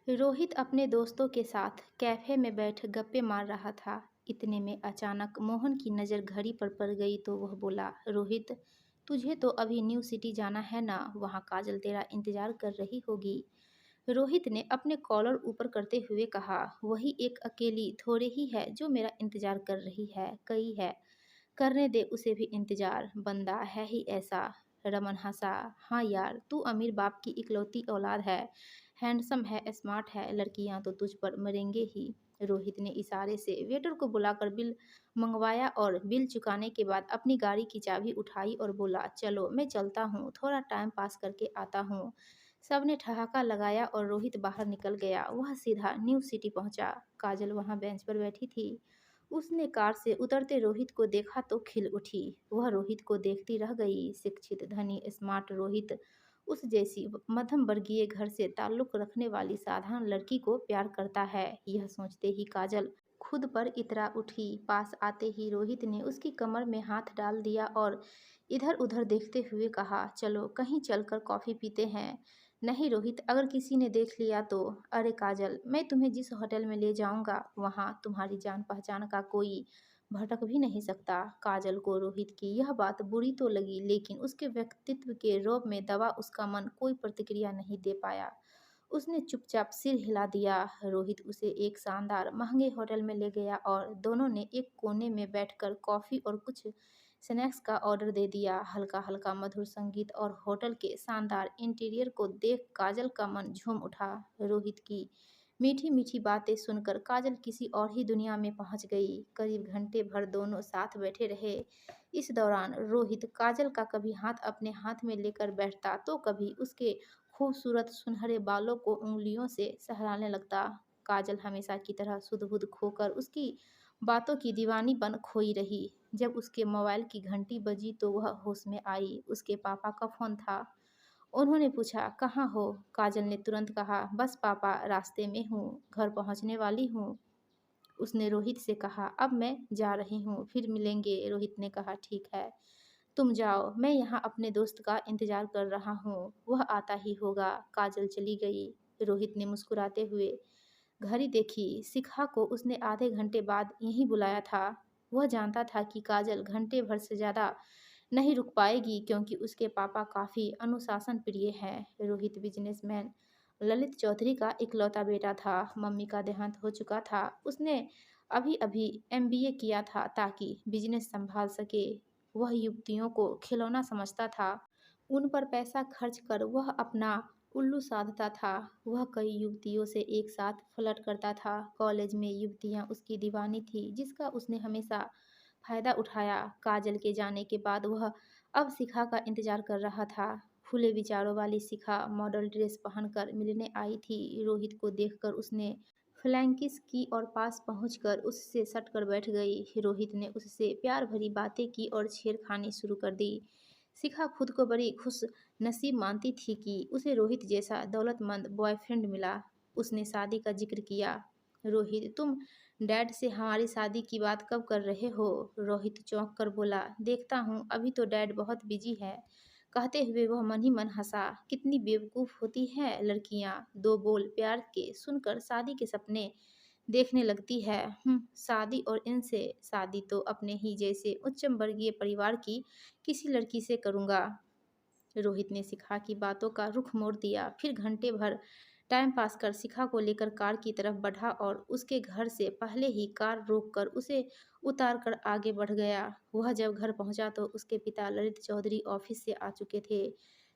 रोहित अपने दोस्तों के साथ कैफे में बैठ गप्पे मार रहा था। इतने में अचानक मोहन की नज़र घड़ी पर पड़ गई तो वह बोला, रोहित, तुझे तो अभी न्यू सिटी जाना है ना? वहाँ काजल तेरा इंतजार कर रही होगी। रोहित ने अपने कॉलर ऊपर करते हुए कहा, वही एक अकेली थोड़े ही है जो मेरा इंतजार कर रही है, कई है। करने दे उसे भी इंतजार, बंदा है ही ऐसा। रमन हंसा। हाँ यार, तू अमीर बाप की इकलौती औलाद है। हैंडसम है, स्मार्ट है, लड़कियां तो तुझ पर मरेंगे ही। रोहित ने इशारे से वेटर को बुलाकर बिल मंगवाया और बिल चुकाने के बाद अपनी गाड़ी की चाबी उठाई और बोला, चलो मैं चलता हूँ, थोड़ा टाइम पास करके आता हूँ। सबने ठहाका लगाया और रोहित बाहर निकल गया। वह सीधा न्यू सिटी पहुंचा। काजल वहां बेंच पर बैठी थी। उसने कार से उतरते रोहित को देखा तो खिल उठी। वह रोहित को देखती रह गई। शिक्षित, धनी, स्मार्ट रोहित उस जैसी मध्यम वर्गीय घर से ताल्लुक रखने वाली साधारण लड़की को प्यार करता है। यह सोचते ही काजल खुद पर इतरा उठी। पास आते ही रोहित ने उसकी कमर में हाथ डाल दिया और इधर उधर देखते हुए कहा, चलो कहीं चलकर कॉफ़ी पीते हैं। नहीं रोहित, अगर किसी ने देख लिया तो? अरे काजल, मैं तुम्हें जिस होटल में ले जाऊंगा वहाँ तुम्हारी जान पहचान का कोई भटक भी नहीं सकता। काजल को रोहित की यह बात बुरी तो लगी, लेकिन उसके व्यक्तित्व के रौब में दबा उसका मन कोई प्रतिक्रिया नहीं दे पाया। उसने चुपचाप सिर हिला दिया। रोहित उसे एक शानदार महंगे होटल में ले गया और दोनों ने एक कोने में बैठकर कॉफ़ी और कुछ स्नैक्स का ऑर्डर दे दिया। हल्का हल्का मधुर संगीत और होटल के शानदार इंटीरियर को देख काजल का मन झूम उठा। रोहित की मीठी मीठी बातें सुनकर काजल किसी और ही दुनिया में पहुंच गई। करीब घंटे भर दोनों साथ बैठे रहे। इस दौरान रोहित काजल का कभी हाथ अपने हाथ में लेकर बैठता तो कभी उसके खूबसूरत सुनहरे बालों को उंगलियों से सहलाने लगता। काजल हमेशा की तरह सुध-बुध खोकर उसकी बातों की दीवानी बन खोई रही। जब उसके मोबाइल की घंटी बजी तो वह होश में आई। उसके पापा का फ़ोन था। उन्होंने पूछा, कहाँ हो? काजल ने तुरंत कहा, बस पापा, रास्ते में हूँ, घर पहुँचने वाली हूँ। उसने रोहित से कहा, अब मैं जा रही हूँ, फिर मिलेंगे। रोहित ने कहा, ठीक है, तुम जाओ, मैं यहाँ अपने दोस्त का इंतजार कर रहा हूँ, वह आता ही होगा। काजल चली गई। रोहित ने मुस्कुराते हुए घड़ी देखी। शिखा को उसने आधे घंटे बाद यहीं बुलाया था। वह जानता था कि काजल घंटे भर से ज़्यादा नहीं रुक पाएगी, क्योंकि उसके पापा काफ़ी अनुशासन प्रिय हैं। रोहित बिजनेसमैन ललित चौधरी का इकलौता बेटा था। मम्मी का देहांत हो चुका था। उसने अभी अभी एमबीए किया था ताकि बिजनेस संभाल सके। वह युवतियों को खिलौना समझता था। उन पर पैसा खर्च कर वह अपना उल्लू साधता था। वह कई युवतियों से एक साथ फ्लर्ट करता था। कॉलेज में युवतियां उसकी दीवानी थी, जिसका उसने हमेशा फ़ायदा उठाया। काजल के जाने के बाद वह अब शिखा का इंतज़ार कर रहा था। खुले विचारों वाली शिखा मॉडल ड्रेस पहनकर मिलने आई थी। रोहित को देखकर उसने फ्लैंक किस की और पास पहुंचकर उससे सटकर बैठ गई। रोहित ने उससे प्यार भरी बातें की और छेड़खानी शुरू कर दी। शिखा खुद को बड़ी खुश नसीब मानती थी कि उसे रोहित जैसा दौलतमंद बॉयफ्रेंड मिला। उसने शादी का जिक्र किया। रोहित, तुम डैड से हमारी शादी की बात कब कर रहे हो? रोहित चौंक कर बोला, देखता हूँ, अभी तो डैड बहुत बिजी है। कहते हुए वह मन ही मन हंसा। कितनी बेवकूफ़ होती हैं लड़कियाँ, दो बोल प्यार के सुनकर शादी के सपने देखने लगती है। शादी, और इनसे शादी तो अपने ही जैसे उच्चम वर्गीय परिवार की किसी लड़की से करूँगा। रोहित ने शिखा की बातों का रुख मोड़ दिया। फिर घंटे भर टाइम पास कर शिखा को लेकर कार की तरफ बढ़ा और उसके घर से पहले ही कार रोककर उसे उतार कर आगे बढ़ गया। वह जब घर पहुंचा तो उसके पिता ललित चौधरी ऑफिस से आ चुके थे।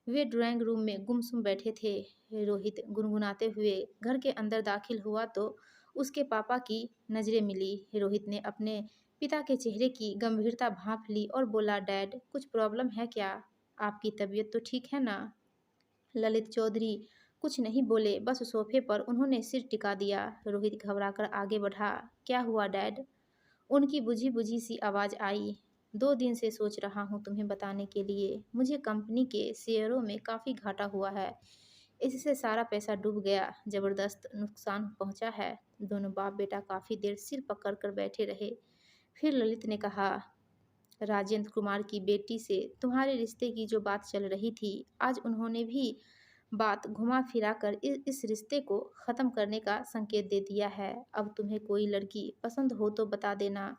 वे ड्राइंग रूम में गुमसुम बैठे थे। रोहित गुनगुनाते हुए घर के अंदर दाखिल हुआ तो उसके पापा की नज़रें मिली। रोहित ने अपने पिता के चेहरे की गंभीरता भांप ली और बोला, डैड, कुछ प्रॉब्लम है क्या? आपकी तबीयत तो ठीक है ना? ललित चौधरी कुछ नहीं बोले, बस सोफे पर उन्होंने सिर टिका दिया। रोहित घबराकर आगे बढ़ा। क्या हुआ डैड? उनकी बुझी बुझी सी आवाज़ आई। 2 दिन से सोच रहा हूँ तुम्हें बताने के लिए। मुझे कंपनी के शेयरों में काफ़ी घाटा हुआ है। इससे सारा पैसा डूब गया। ज़बरदस्त नुकसान पहुँचा है। दोनों बाप बेटा काफ़ी देर सिर पकड़ कर बैठे रहे। फिर ललित ने कहा, राजेंद्र कुमार की बेटी से तुम्हारे रिश्ते की जो बात चल रही थी, आज उन्होंने भी बात घुमा फिरा कर इस रिश्ते को ख़त्म करने का संकेत दे दिया है। अब तुम्हें कोई लड़की पसंद हो तो बता देना।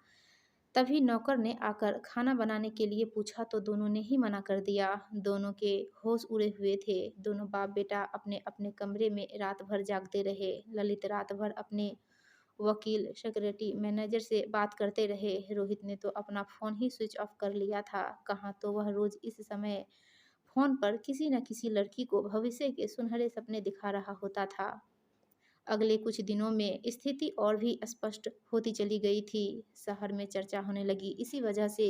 तभी नौकर ने आकर खाना बनाने के लिए पूछा तो दोनों ने ही मना कर दिया। दोनों के होश उड़े हुए थे। दोनों बाप बेटा अपने अपने कमरे में रात भर जागते रहे। ललित रात भर अपने वकील, सेक्रेटरी, मैनेजर से बात करते रहे। रोहित ने तो अपना फ़ोन ही स्विच ऑफ कर लिया था। कहाँ तो वह रोज़ इस समय फ़ोन पर किसी न किसी लड़की को भविष्य के सुनहरे सपने दिखा रहा होता था। अगले कुछ दिनों में स्थिति और भी स्पष्ट होती चली गई थी। शहर में चर्चा होने लगी। इसी वजह से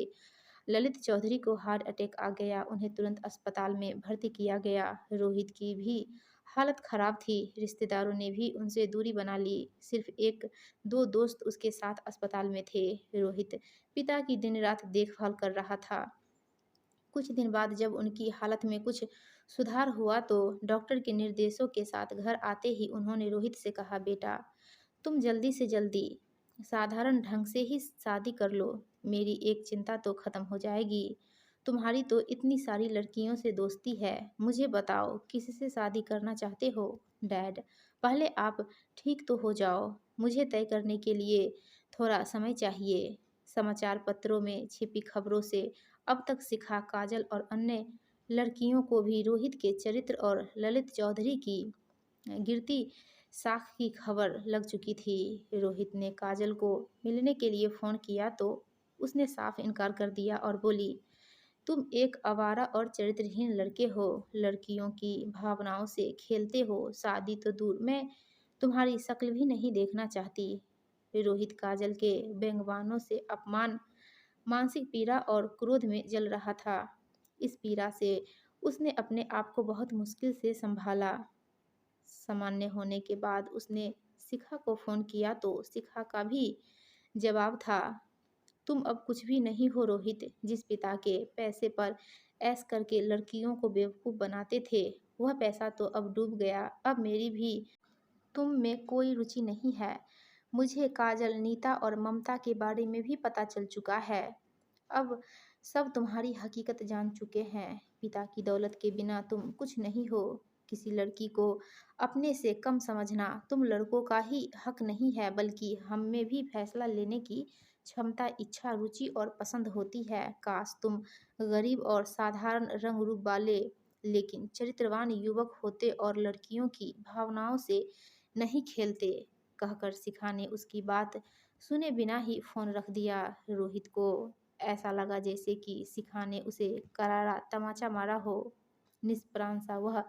ललित चौधरी को हार्ट अटैक आ गया। उन्हें तुरंत अस्पताल में भर्ती किया गया। रोहित की भी हालत खराब थी। रिश्तेदारों ने भी उनसे दूरी बना ली। सिर्फ एक दो दोस्त उसके साथ अस्पताल में थे। रोहित पिता की दिन रात देखभाल कर रहा था। कुछ दिन बाद जब उनकी हालत में कुछ सुधार हुआ तो डॉक्टर के निर्देशों के साथ घर आते ही उन्होंने रोहित से कहा, बेटा तुम जल्दी से जल्दी साधारण ढंग से ही शादी कर लो। मेरी एक चिंता तो खत्म हो जाएगी। तुम्हारी तो इतनी सारी लड़कियों से दोस्ती है। मुझे बताओ किससे शादी करना चाहते हो? डैड, पहले आप ठीक तो हो जाओ। मुझे तय करने के लिए थोड़ा समय चाहिए। समाचार पत्रों में छिपी खबरों से अब तक शिखा, काजल और अन्य लड़कियों को भी रोहित के चरित्र और ललित चौधरी की गिरती साख की खबर लग चुकी थी। रोहित ने काजल को मिलने के लिए फ़ोन किया तो उसने साफ इनकार कर दिया और बोली, तुम एक आवारा और चरित्रहीन लड़के हो। लड़कियों की भावनाओं से खेलते हो। शादी तो दूर, मैं तुम्हारी शक्ल भी नहीं देखना चाहती। रोहित काजल के व्यंग्यवाणों से अपमान, मानसिक पीड़ा और क्रोध में जल रहा था। इस पीड़ा से उसने अपने आप को बहुत मुश्किल से संभाला। सामान्य होने के बाद उसने शिखा को फ़ोन किया तो शिखा का भी जवाब था, तुम अब कुछ भी नहीं हो रोहित। जिस पिता के पैसे पर ऐश करके लड़कियों को बेवकूफ़ बनाते थे, वह पैसा तो अब डूब गया। अब मेरी भी तुम में कोई रुचि नहीं है। मुझे काजल, नीता और ममता के बारे में भी पता चल चुका है। अब सब तुम्हारी हकीकत जान चुके हैं। पिता की दौलत के बिना तुम कुछ नहीं हो। किसी लड़की को अपने से कम समझना तुम लड़कों का ही हक नहीं है, बल्कि हम में भी फैसला लेने की क्षमता, इच्छा, रुचि और पसंद होती है। काश तुम गरीब और साधारण रंग रूप वाले लेकिन चरित्रवान युवक होते और लड़कियों की भावनाओं से नहीं खेलते। कहकर शिखा ने उसकी बात सुने बिना ही फ़ोन रख दिया। रोहित को ऐसा लगा जैसे कि शिखा ने उसे करारा तमाचा मारा हो। निष्प्राण सा वह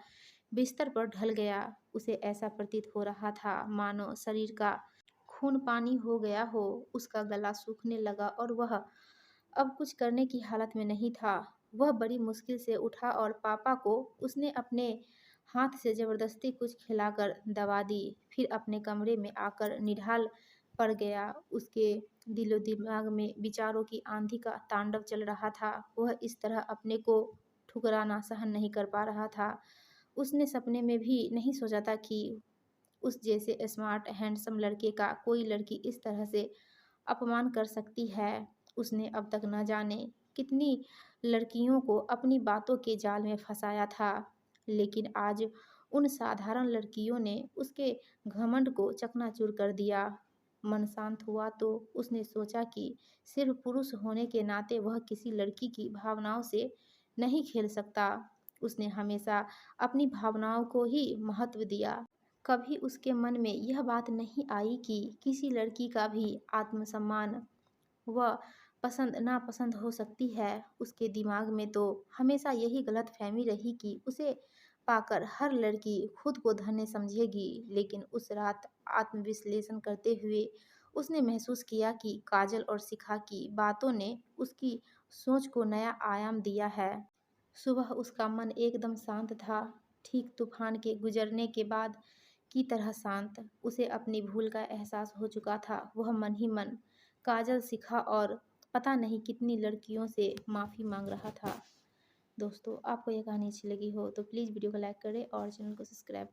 बिस्तर पर ढल गया। उसे ऐसा प्रतीत हो रहा था मानो शरीर का खून पानी हो गया हो। उसका गला सूखने लगा और वह अब कुछ करने की हालत में नहीं था। वह बड़ी मुश्किल से उठा और पापा को उसने अपने हाथ से ज़बरदस्ती कुछ खिलाकर दवा दी। फिर अपने कमरे में आकर निढाल पड़ गया। उसके दिलो दिमाग में विचारों की आंधी का तांडव चल रहा था। वह इस तरह अपने को ठुकराना सहन नहीं कर पा रहा था। उसने सपने में भी नहीं सोचा था कि उस जैसे स्मार्ट, हैंडसम लड़के का कोई लड़की इस तरह से अपमान कर सकती है। उसने अब तक न जाने कितनी लड़कियों को अपनी बातों के जाल में फंसाया था, लेकिन आज उन साधारण लड़कियों ने उसके घमंड को चकनाचूर कर दिया। मन शांत हुआ तो उसने सोचा कि सिर्फ पुरुष होने के नाते वह किसी लड़की की भावनाओं से नहीं खेल सकता। उसने हमेशा अपनी भावनाओं को ही महत्व दिया। कभी उसके मन में यह बात नहीं आई कि किसी लड़की का भी आत्मसम्मान व पसंद नापसंद हो सकती है। उसके दिमाग में तो हमेशा यही गलतफहमी रही कि उसे पाकर हर लड़की खुद को धन्य समझेगी। लेकिन उस रात आत्मविश्लेषण करते हुए उसने महसूस किया कि काजल और शिखा की बातों ने उसकी सोच को नया आयाम दिया है। सुबह उसका मन एकदम शांत था, ठीक तूफान के गुजरने के बाद की तरह शांत। उसे अपनी भूल का एहसास हो चुका था। वह मन ही मन काजल, शिखा और पता नहीं कितनी लड़कियों से माफ़ी मांग रहा था। दोस्तों, आपको यह कहानी अच्छी लगी हो तो प्लीज़ वीडियो को लाइक करें और चैनल को सब्सक्राइब